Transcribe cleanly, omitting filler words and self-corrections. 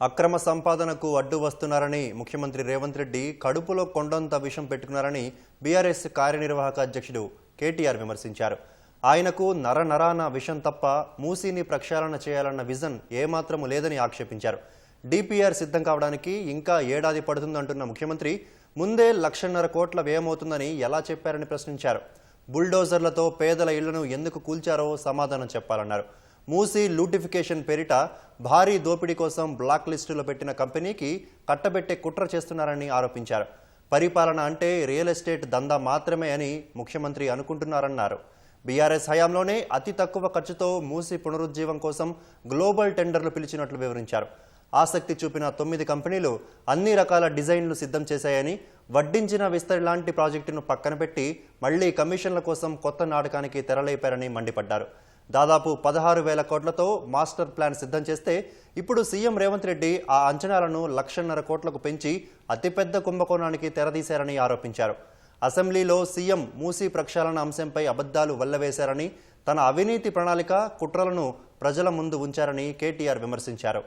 అక్రమ సంపాదనకు అడ్డు వస్తున్నారని ముఖ్యమంత్రి రేవంత్ రెడ్డి కడుపులో కొండంత విషం పెట్టుకున్నారని బీఆర్ఎస్ కార్యనిర్వాహక అధ్యక్షుడు కేటీఆర్ విమర్శించారు. ఆయనకు నరనరాన విషం తప్ప మూసీని ప్రక్షాళన చేయాలన్న విజన్ ఏమాత్రము లేదని ఆక్షేపించారు. డిపిఆర్ సిద్ధం కావడానికి ఇంకా ఏడాది పడుతుందంటున్న ముఖ్యమంత్రి ముందే 1,50,000 కోట్ల వ్యయమవుతుందని ఎలా చెప్పారని ప్రశ్నించారు. బుల్డోజర్లతో పేదల ఇళ్లను ఎందుకు కూల్చారో సమాధానం చెప్పాలన్నారు. మూసీ లూటిఫికేషన్ పేరిట భారీ దోపిడీ కోసం బ్లాక్ లిస్టులో పెట్టిన కంపెనీకి కట్టబెట్టే కుట్ర చేస్తున్నారని ఆరోపించారు. పరిపాలన అంటే రియల్ ఎస్టేట్ దందా మాత్రమే అని ముఖ్యమంత్రి అనుకుంటున్నారన్నారు. బీఆర్ఎస్ హయాంలోనే అతి తక్కువ ఖర్చుతో మూసీ పునరుజ్జీవం కోసం గ్లోబల్ టెండర్లు పిలిచినట్లు వివరించారు. ఆసక్తి చూపిన 9 కంపెనీలు అన్ని రకాల డిజైన్లు సిద్ధం చేశాయని, వడ్డించిన విస్తరి లాంటి ప్రాజెక్టును పక్కన పెట్టి మళ్లీ కమిషన్ల కోసం కొత్త నాటకానికి తెరలేపారని మండిపడ్డారు. దాదాపు 16,000 కోట్లతో మాస్టర్ ప్లాన్ సిద్ధం చేస్తే ఇప్పుడు సీఎం రేవంత్ రెడ్డి ఆ అంచనాలను 1,50,000 కోట్లకు పెంచి అతిపెద్ద కుంభకోణానికి తెరదీశారని ఆరోపించారు. అసెంబ్లీలో సీఎం మూసీ ప్రక్షాళన అంశంపై అబద్ధాలు వల్లవేశారని, తన అవినీతి ప్రణాళిక కుట్రలను ప్రజల ముందు ఉంచారని కేటీఆర్ విమర్శించారు.